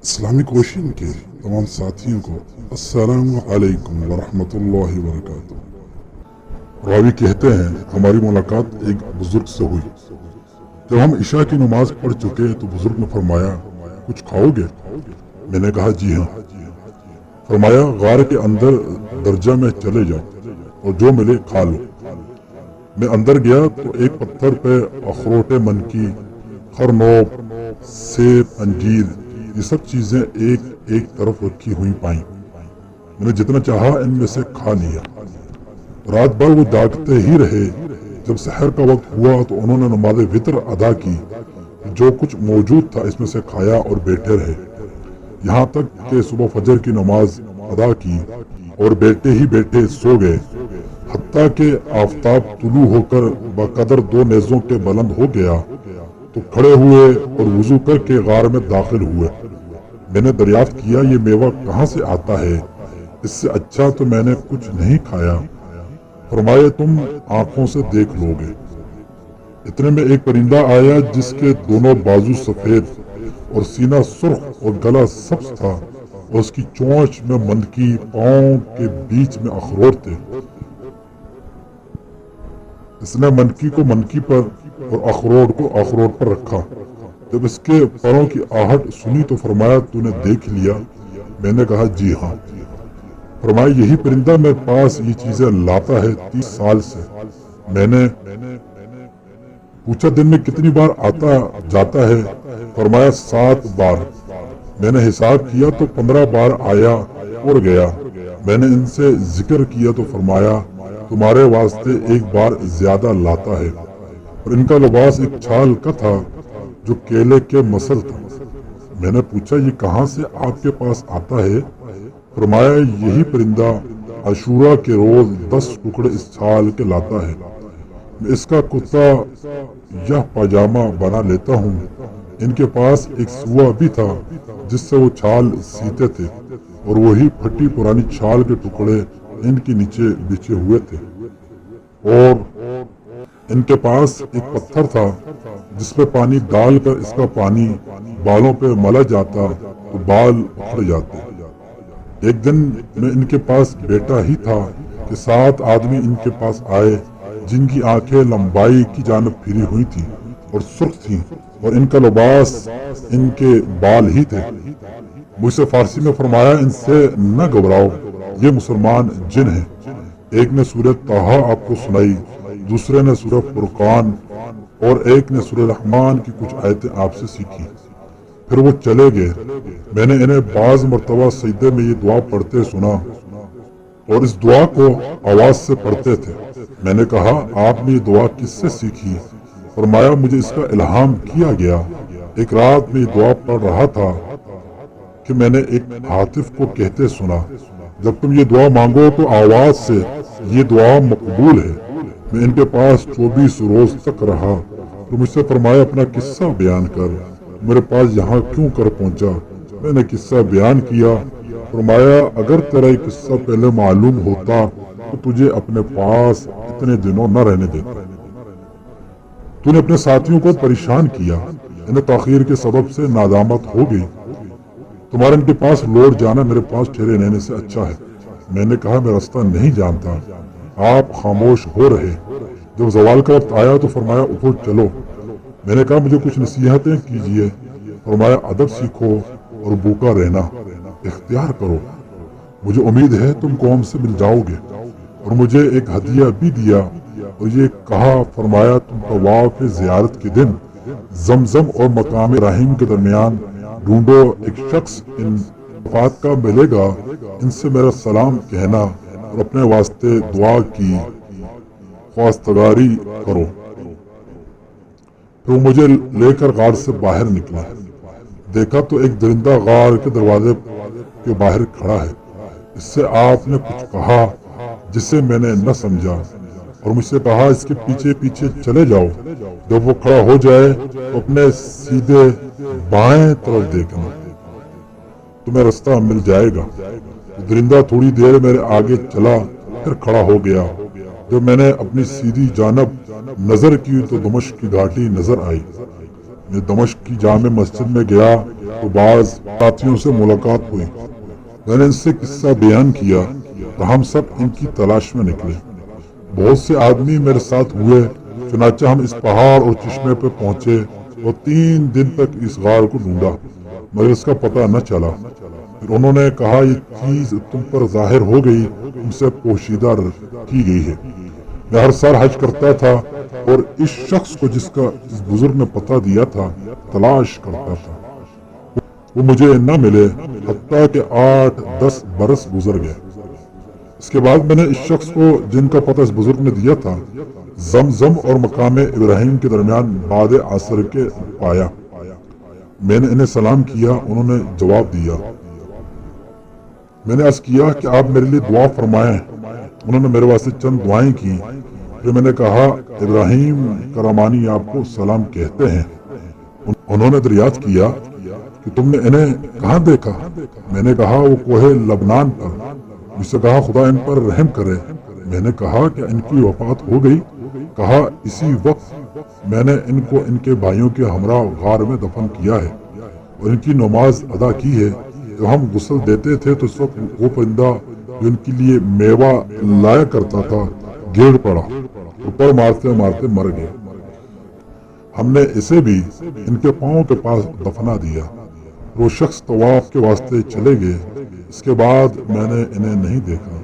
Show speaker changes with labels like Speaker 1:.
Speaker 1: Islamic ocean کے تمام ساتھیوں کو السلام علیکم ورحمۃ اللہ وبرکاتہ۔ راوی کہتے ہیں ہماری ملاقات ایک بزرگ سے ہوئی۔ جب ہم عشاء کی نماز پڑھ چکے تو بزرگ نے فرمایا کچھ کھاؤ گے؟ میں نے کہا جی ہاں۔ فرمایا غار کے اندر درجہ میں چلے جاؤ اور جو ملے کھا لو۔ میں اندر گیا تو ایک پتھر پہ اخروٹ منکی، خرنوب، سیب، انجیر، یہ سب چیزیں ایک ایک طرف رکھی ہوئی پائیں۔ میں نے جتنا چاہا ان میں سے کھا لیا۔ رات بھر وہ جاگتے ہی رہے۔ جب سحر کا وقت ہوا تو انہوں نے نماز وتر ادا کی، جو کچھ موجود تھا اس میں سے کھایا اور بیٹھے رہے، یہاں تک کہ صبح فجر کی نماز ادا کی اور بیٹھے ہی بیٹھے سو گئے، حتیٰ کہ آفتاب طلوع ہو کر بقدر 2 نیزوں کے بلند ہو گیا تو کھڑے ہوئے اور وضو کر کے غار میں داخل ہوئے۔ میں نے دریافت کیا یہ میوہ کہاں سے آتا ہے؟ اس سے اچھا تو میں نے کچھ نہیں کھایا۔ فرمایا تم آنکھوں سے دیکھ لو گے۔ اتنے میں ایک پرندہ آیا جس کے دونوں بازو سفید اور سینہ سرخ اور گلا سبز تھا، اور اس کی چونچ میں منکی، پاؤں کے بیچ میں اخروٹ تھے۔ اس نے منکی کو منکی پر اور اخروٹ کو اخروٹ پر رکھا۔ جب اس کے پروں کی آہٹ سنی تو فرمایا تو نے دیکھ لیا؟ میں نے کہا جی ہاں۔ فرمایا یہی پرندہ میرے پاس یہ چیزیں لاتا ہے 30 سال سے۔ میں نے پوچھا دن میں کتنی بار آتا جاتا ہے؟ فرمایا 7 بار۔ میں نے حساب کیا تو 15 بار آیا اور گیا۔ میں نے ان سے ذکر کیا تو فرمایا تمہارے واسطے ایک بار زیادہ لاتا ہے، اور ان کا لباس ایک چھال کا تھا جو کیلے کے مسل تھا۔ میں نے پوچھا یہ کہاں سے آپ کے پاس آتا ہے؟ فرمایا یہی پرندہ عاشورہ کے روز 10 ٹکڑے اس چھال کے لاتا ہے۔ میں اس کا کتا یا پاجامہ بنا لیتا ہوں۔ ان کے پاس ایک سوا بھی تھا جس سے وہ چھال سیتے تھے، اور وہی پھٹی پرانی چھال کے ٹکڑے ان کے نیچے بچھے ہوئے تھے۔ اور ان کے پاس ایک پتھر تھا جس پہ پانی ڈال کر اس کا پانی بالوں پہ ملا جاتا تو بال اکھڑ جاتے۔ ایک دن میں ان کے پاس بیٹا ہی تھا کہ 7 آدمی ان کے پاس آئے جن کی آنکھیں لمبائی کی جانب پھری ہوئی تھیں اور سرخ تھیں، اور ان کا لباس ان کے بال ہی تھے۔ مجھ سے فارسی میں فرمایا ان سے نہ گھبراؤ، یہ مسلمان جن ہیں۔ ایک نے سورہ طٰہٰ آپ کو سنائی، دوسرے نے سورہ فرقان، اور ایک نے سورہ رحمان کی کچھ آیتیں آپ سے سیکھی۔ پھر وہ چلے گئے۔ میں نے انہیں بعض مرتبہ سجدے میں یہ دعا پڑھتے سنا، اور اس دعا کو آواز سے پڑھتے تھے۔ میں نے کہا آپ نے یہ دعا کس سے سیکھی؟ فرمایا مجھے اس کا الہام کیا گیا۔ ایک رات میں یہ دعا پڑھ رہا تھا کہ میں نے ایک ہاتف کو کہتے سنا جب تم یہ دعا مانگو تو آواز سے یہ دعا مقبول ہے۔ میں ان کے پاس 24 روز تک رہا تو مجھ سے فرمایا اپنا قصہ بیان کر، میرے پاس یہاں کیوں کر پہنچا؟ میں نے قصہ بیان کیا۔ فرمایا اگر تیرا یہ قصہ پہلے معلوم ہوتا تو تجھے اپنے پاس اتنے دنوں نہ رہنے دیتا۔ تو نے اپنے ساتھیوں کو پریشان کیا، انہیں تاخیر کے سبب سے نادامت ہو گئی۔ تمہارا ان کے پاس لوٹ جانا میرے پاس ٹھہرے رہنے سے اچھا ہے۔ میں نے کہا میں راستہ نہیں جانتا۔ آپ خاموش ہو رہے۔ جب زوال کا وقت آیا تو فرمایا اٹھو چلو۔ میں نے کہا مجھے کچھ نصیحتیں کیجیے۔ فرمایا ادب سیکھو اور بھوکا رہنا اختیار کرو۔ مجھے امید ہے تم قوم سے مل جاؤ گے، اور مجھے ایک ہدیہ بھی دیا اور یہ کہا فرمایا تم طواف زیارت کے دن زمزم اور مقام ابراہیم کے درمیان ڈھونڈو ایک شخص ان وفات کا ملے گا، ان سے میرا سلام کہنا اور اپنے واسطے دعا کی خواستگاری کرو۔ پھر وہ مجھے لے کر غار سے باہر نکلا۔ دیکھا تو ایک درندہ غار کے دروازے کے باہر کھڑا ہے۔ اس سے آپ نے کچھ کہا جسے میں نے نہ سمجھا، اور مجھ سے کہا اس کے پیچھے پیچھے چلے جاؤ۔ جب وہ کھڑا ہو جائے تو اپنے سیدھے بائیں طرف دیکھنا، تمہیں راستہ مل جائے گا۔ درندہ تھوڑی دیر میرے آگے چلا، پھر کھڑا ہو گیا۔ جب میں نے اپنی سیدھی جانب نظر کی تو دمشق کی گھاٹی نظر آئی۔ میں دمشق کی جامع مسجد میں گیا تو بعض ساتھیوں سے ملاقات ہوئی، میں نے ان سے قصہ بیان کیا تو ہم سب ان کی تلاش میں نکلے۔ بہت سے آدمی میرے ساتھ ہوئے، چنانچہ ہم اس پہاڑ اور چشمے پہ پہنچے اور 3 دن تک اس غار کو ڈھونڈا مگر اس کا پتہ نہ چلا۔ پھر انہوں نے کہا یہ چیز تم پر ظاہر ہو گئی، تم سے پوشیدہ کی گئی ہے۔ میں ہر سال حج کرتا تھا اور اس شخص کو جس کا اس بزرگ نے پتہ دیا تھا تلاش کرتا تھا، وہ مجھے نہ ملے، حتیٰ کہ 8-10 برس گزر گئے۔ اس کے بعد میں نے اس شخص کو جن کا پتہ اس بزرگ نے دیا تھا زمزم اور مقام ابراہیم کے درمیان بعد عصر کے پایا۔ میں نے انہیں سلام کیا، انہوں نے جواب دیا۔ میں نے عرض کیا کہ آپ میرے لیے دعا فرمائیں، انہوں نے میرے واسطے چند دعائیں کی۔ پھر میں نے کہا ابراہیم کرامانی آپ کو سلام کہتے ہیں۔ انہوں نے دریافت کیا کہ تم نے انہیں کہاں دیکھا؟ میں نے کہا وہ کوہ لبنان پر۔ مجھ سے کہا خدا ان پر رحم کرے۔ میں نے کہا کہ ان کی وفات ہو گئی؟ کہا اسی وقت میں نے ان کو ان کے بھائیوں کے ہمراہ غار میں دفن کیا ہے اور ان کی نماز ادا کی ہے۔ جب ہم غسل دیتے تھے تو اس وقت وہ پرندہ جو ان کے لیے میوہ لایا کرتا تھا گر پڑا، اوپر مارتے مارتے مر گیا۔ ہم نے اسے بھی ان کے پاؤں کے پاس دفنا دیا۔ وہ شخص طواف کے واسطے چلے گئے، اس کے بعد میں نے انہیں نہیں دیکھا۔